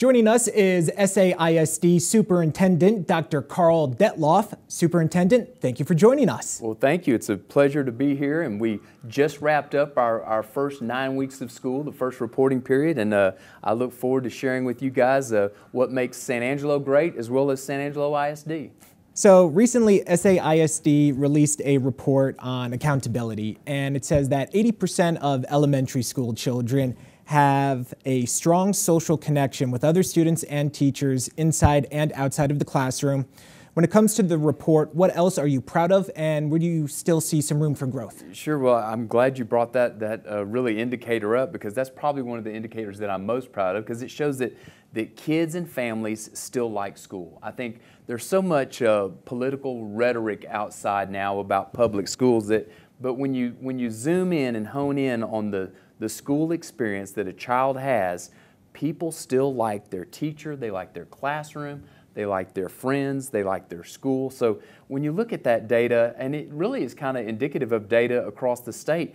Joining us is SAISD Superintendent Dr. Dethloff. Superintendent, thank you for joining us. Well, thank you. It's a pleasure to be here, and we just wrapped up our first 9 weeks of school, the first reporting period, and I look forward to sharing with you guys what makes San Angelo great, as well as San Angelo ISD. So recently, SAISD released a report on accountability, and it says that 80% of elementary school children have a strong social connection with other students and teachers inside and outside of the classroom. When it comes to the report, what else are you proud of, and where do you still see some room for growth? Sure. Well, I'm glad you brought that really indicator up, because that's probably one of the indicators that I'm most proud of, because it shows that kids and families still like school. I think there's so much political rhetoric outside now about public schools but when you zoom in and hone in on the school experience that a child has, people still like their teacher, they like their classroom, they like their friends, they like their school. So when you look at that data, and it really is kind of indicative of data across the state,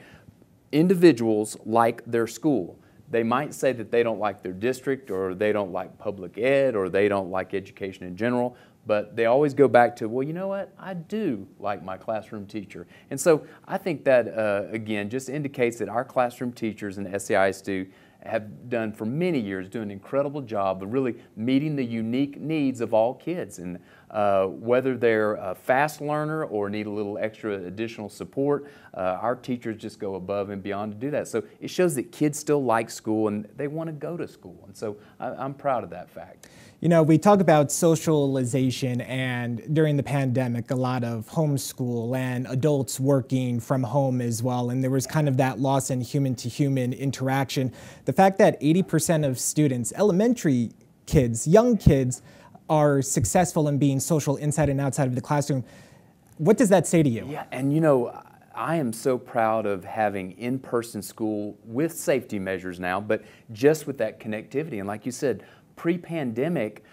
individuals like their school. They might say that they don't like their district, or they don't like public ed, or they don't like education in general, but they always go back to, well, you know what, I do like my classroom teacher. And so I think that, again, just indicates that our classroom teachers and SAISD have done for many years, doing an incredible job of really meeting the unique needs of all kids. And whether they're a fast learner or need a little extra additional support, our teachers just go above and beyond to do that. So it shows that kids still like school and they want to go to school. And so I'm proud of that fact. You know, we talk about socialization, and during the pandemic, a lot of homeschool and adults working from home as well, and there was kind of that loss in human-to-human interaction. The fact that 80% of students, elementary kids, young kids, are successful in being social inside and outside of the classroom, what does that say to you? Yeah, and you know, I am so proud of having in-person school with safety measures now, but just with that connectivity. And like you said, pre-pandemic,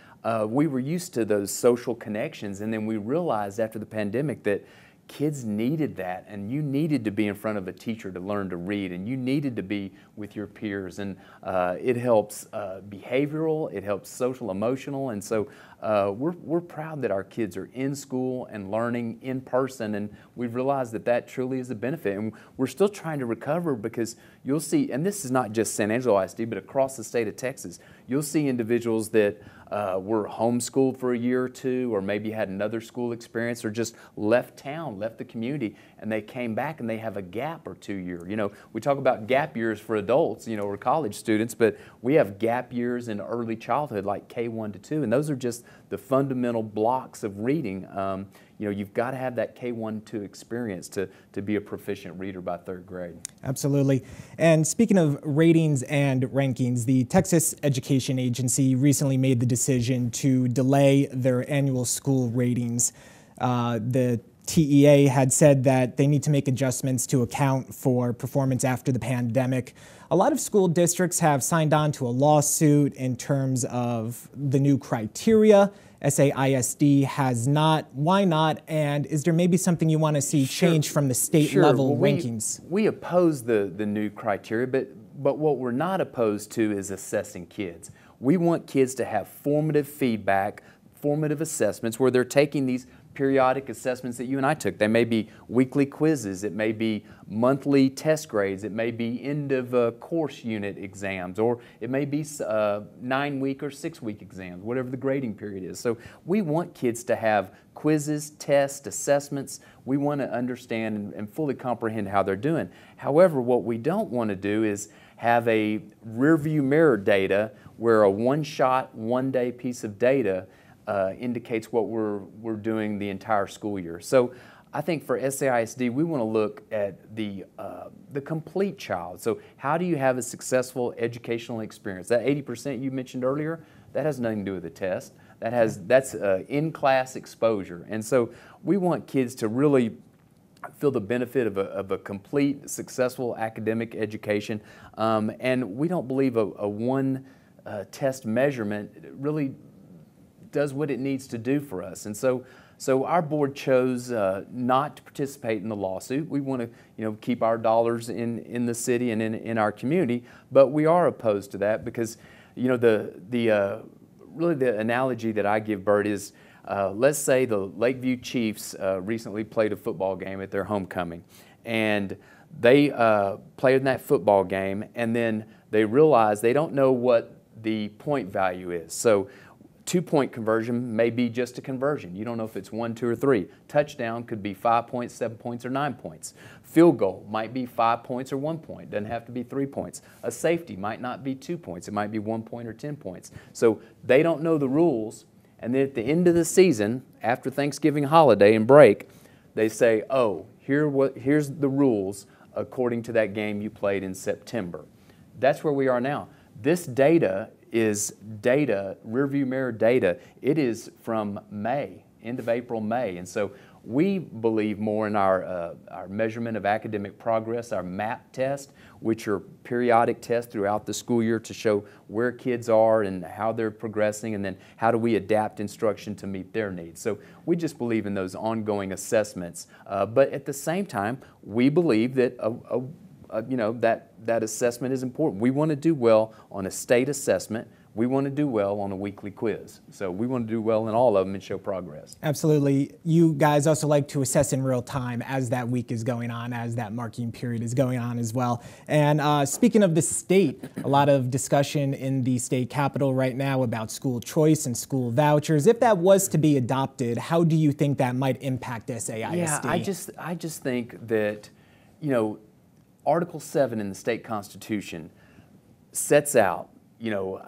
we were used to those social connections, and then we realized after the pandemic that kids needed that, and you needed to be in front of a teacher to learn to read, and you needed to be with your peers, and it helps behavioral, it helps social, emotional, and so we're proud that our kids are in school and learning in person, and we've realized that that truly is a benefit. And we're still trying to recover, because you'll see, and this is not just San Angelo ISD, but across the state of Texas, you'll see individuals that were homeschooled for a year or two, or maybe had another school experience, or just left town, left the community, and they came back and they have a gap or 2 year. You know, we talk about gap years for adults, you know, or college students, but we have gap years in early childhood, like K1 to 2, and those are just the fundamental blocks of reading. You know, you've got to have that K1 to experience to be a proficient reader by 3rd grade. Absolutely. And speaking of ratings and rankings, the Texas Education Agency recently made the decision to delay their annual school ratings. The TEA had said that they need to make adjustments to account for performance after the pandemic. A lot of school districts have signed on to a lawsuit in terms of the new criteria. SAISD has not. Why not? And is there maybe something you want to see change from the state level rankings? We oppose the new criteria, but what we're not opposed to is assessing kids. We want kids to have formative feedback, formative assessments, where they're taking these periodic assessments that you and I took. They may be weekly quizzes, it may be monthly test grades, it may be end of course unit exams, or it may be 9-week or 6-week exams, whatever the grading period is. So we want kids to have quizzes, tests, assessments. We want to understand and fully comprehend how they're doing. However, what we don't want to do is have a rearview mirror data where a one-shot, one-day piece of data indicates what we're doing the entire school year. So I think for SAISD, we want to look at the complete child. So how do you have a successful educational experience? That 80% you mentioned earlier, that has nothing to do with the test. That's in-class exposure. And so we want kids to really feel the benefit of a complete, successful academic education. And we don't believe a one test measurement really does what it needs to do for us. And so our board chose not to participate in the lawsuit. We want to keep our dollars in the city and in our community, but we are opposed to that because You know, really the analogy that I give, Bert, is let's say the Lakeview Chiefs recently played a football game at their homecoming, and they played in that football game, and then they realize they don't know what the point value is. So 2-point conversion may be just a conversion. You don't know if it's 1, 2, or 3. Touchdown could be 5 points, 7 points, or 9 points. Field goal might be 5 points or 1 point. Doesn't have to be 3 points. A safety might not be 2 points. It might be 1 point or 10 points. So they don't know the rules, and then at the end of the season, after Thanksgiving holiday and break, they say, oh, here's the rules according to that game you played in September. That's where we are now. This data is data, rearview mirror data. It is from May, end of April, May. And so we believe more in our measurement of academic progress, our MAP test, which are periodic tests throughout the school year to show where kids are and how they're progressing, and then how do we adapt instruction to meet their needs. So we just believe in those ongoing assessments. But at the same time, we believe that that assessment is important. We want to do well on a state assessment. We want to do well on a weekly quiz. So we want to do well in all of them and show progress. Absolutely. You guys also like to assess in real time as that week is going on, as that marking period is going on as well. And speaking of the state, a lot of discussion in the state capitol right now about school choice and school vouchers. If that was to be adopted, how do you think that might impact SAISD? Yeah, I just think that, you know, Article 7 in the state constitution sets out, you know,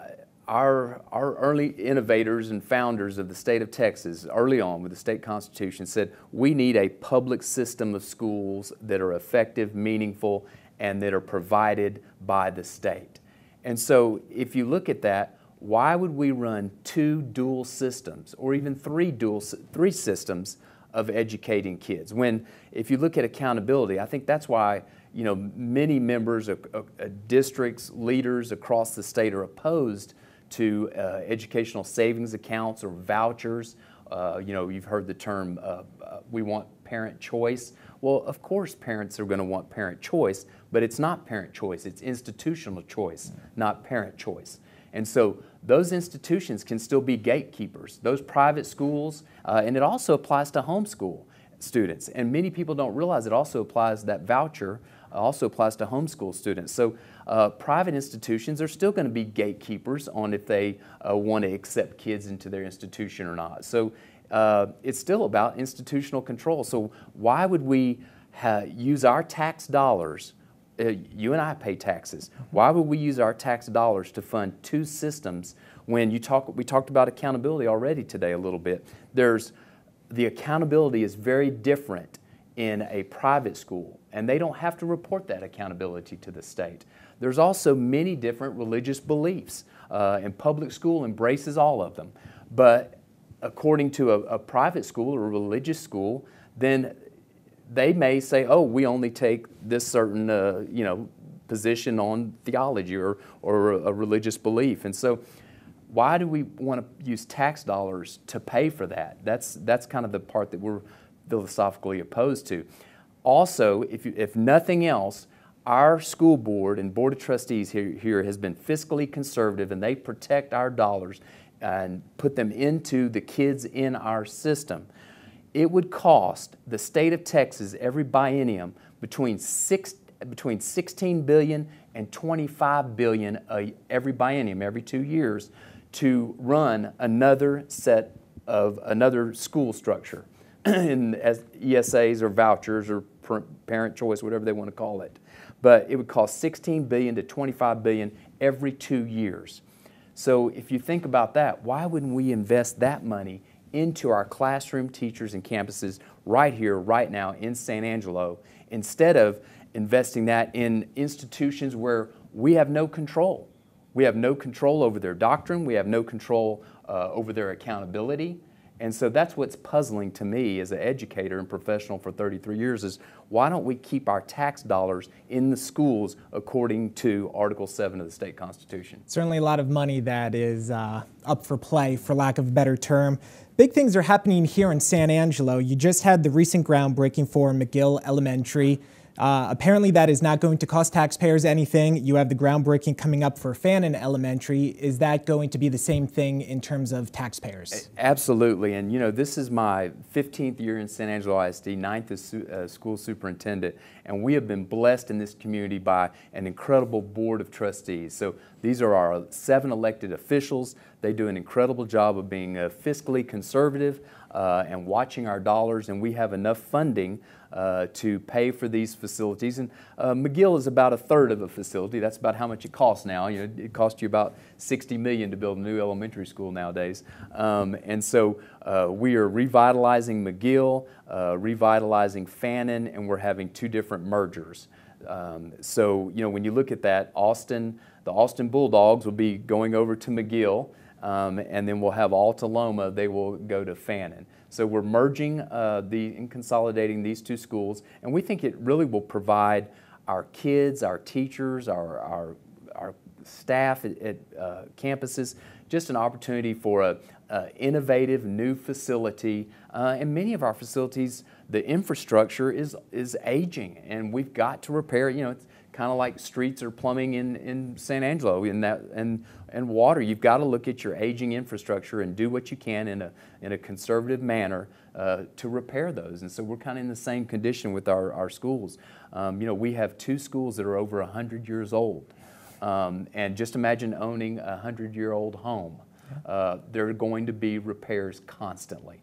our early innovators and founders of the state of Texas early on with the state constitution said we need a public system of schools that are effective, meaningful, and that are provided by the state. And so if you look at that, why would we run 2 dual systems or even 3 systems of educating kids? When if you look at accountability, I think that's why, you know, many members of districts, leaders across the state are opposed to educational savings accounts or vouchers. You know, you've heard the term, we want parent choice. Well, of course parents are going to want parent choice, but it's not parent choice, it's institutional choice, not parent choice. And so those institutions can still be gatekeepers. Those private schools, and it also applies to homeschool students. And many people don't realize it also applies, that voucher also applies to homeschool students. So private institutions are still going to be gatekeepers on if they want to accept kids into their institution or not. So it's still about institutional control. So why would we use our tax dollars? You and I pay taxes. Why would we use our tax dollars to fund 2 systems when we talked about accountability already today a little bit. The accountability is very different in a private school, and they don't have to report that accountability to the state. There's also many different religious beliefs, and public school embraces all of them. But according to a private school or a religious school, then they may say, oh, we only take this certain position on theology or a religious belief. And so why do we want to use tax dollars to pay for that? That's kind of the part that we're philosophically opposed to. Also, if nothing else, our school board and board of trustees here has been fiscally conservative, and they protect our dollars and put them into the kids in our system. It would cost the state of Texas every biennium between $16 billion and $25 billion every biennium, every 2 years, to run another school structure, as ESAs or vouchers or parent choice, whatever they want to call it. But it would cost $16 billion to $25 billion every 2 years. So if you think about that, why wouldn't we invest that money into our classroom teachers and campuses right here, right now in San Angelo, instead of investing that in institutions where we have no control? We have no control over their doctrine. We have no control over their accountability. And so that's what's puzzling to me as an educator and professional for 33 years is why don't we keep our tax dollars in the schools according to Article 7 of the state constitution? Certainly a lot of money that is up for play, for lack of a better term. Big things are happening here in San Angelo. You just had the recent groundbreaking for McGill Elementary. Apparently that is not going to cost taxpayers anything. You have the groundbreaking coming up for Fannin Elementary. Is that going to be the same thing in terms of taxpayers? Absolutely, and you know, this is my 15th year in San Angelo ISD, 9th as school superintendent, and we have been blessed in this community by an incredible board of trustees. So these are our 7 elected officials. They do an incredible job of being fiscally conservative and watching our dollars, and we have enough funding to pay for these facilities. And McGill is about 1/3 of a facility. That's about how much it costs now. You know, it costs you about $60 million to build a new elementary school nowadays. And so we are revitalizing McGill, revitalizing Fannin, and we're having 2 different mergers. So, you know, when you look at that, the Austin Bulldogs will be going over to McGill, and then we'll have Alta-Loma, they will go to Fannin. So we're merging and consolidating these 2 schools, and we think it really will provide our kids, our teachers, our staff at campuses just an opportunity for a innovative new facility. And many of our facilities, the infrastructure is aging, and we've got to repair. You know, it's kind of like streets or plumbing in San Angelo and water. You've got to look at your aging infrastructure and do what you can in a conservative manner to repair those. And so we're kind of in the same condition with our schools. You know, we have 2 schools that are over 100 years old. And just imagine owning a 100-year-old home. There are going to be repairs constantly.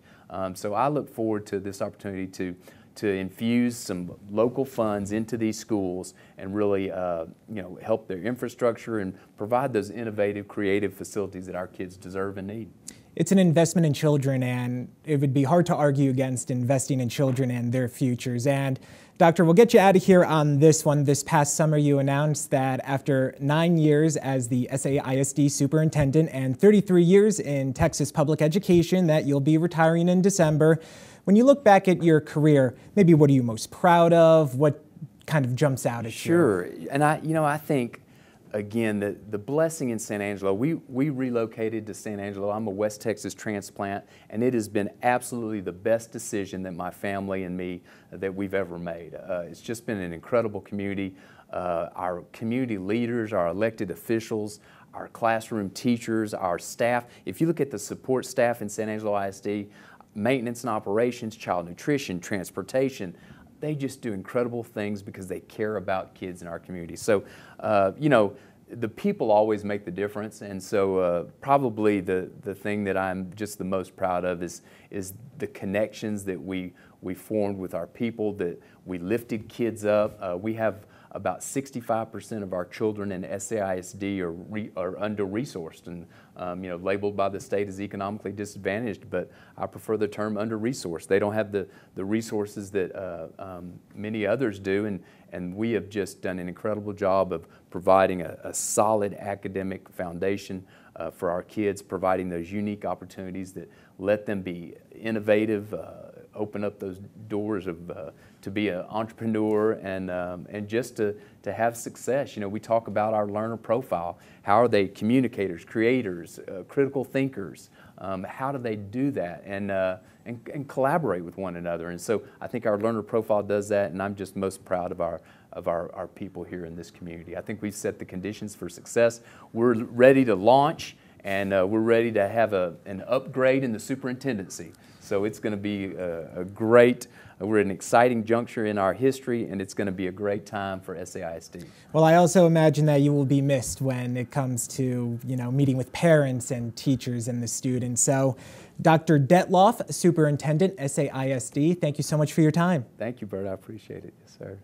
So I look forward to this opportunity to infuse some local funds into these schools and really you know, help their infrastructure and provide those innovative, creative facilities that our kids deserve and need. It's an investment in children, and it would be hard to argue against investing in children and their futures. And Doctor, we'll get you out of here on this one. This past summer, you announced that after 9 years as the SAISD superintendent and 33 years in Texas public education that you'll be retiring in December. When you look back at your career, maybe what are you most proud of? What kind of jumps out at you? Sure, and I think, again, the blessing in San Angelo, we relocated to San Angelo. I'm a West Texas transplant, and it has been absolutely the best decision that my family and me that we've ever made. It's just been an incredible community. Our community leaders, our elected officials, our classroom teachers, our staff. If you look at the support staff in San Angelo ISD, maintenance and operations, child nutrition, transportation, they just do incredible things because they care about kids in our community. So, you know, the people always make the difference, and so probably the thing that I'm just the most proud of is the connections that we formed with our people, that we lifted kids up. We have about 65% of our children in SAISD are under-resourced and you know, labeled by the state as economically disadvantaged, but I prefer the term under-resourced. They don't have the resources that many others do, and we have just done an incredible job of providing a solid academic foundation for our kids, providing those unique opportunities that let them be innovative, open up those doors of to be an entrepreneur and just to have success. You know, we talk about our learner profile. How are they communicators, creators, critical thinkers? How do they do that and collaborate with one another? And so I think our learner profile does that, and I'm just most proud of our people here in this community. I think we've set the conditions for success. We're ready to launch, and we're ready to have an upgrade in the superintendency. So it's going to be we're at an exciting juncture in our history, and it's going to be a great time for SAISD. Well, I also imagine that you will be missed when it comes to, you know, meeting with parents and teachers and the students. So, Dr. Dethloff, Superintendent, SAISD, thank you so much for your time. Thank you, Bert. I appreciate it. Yes, sir.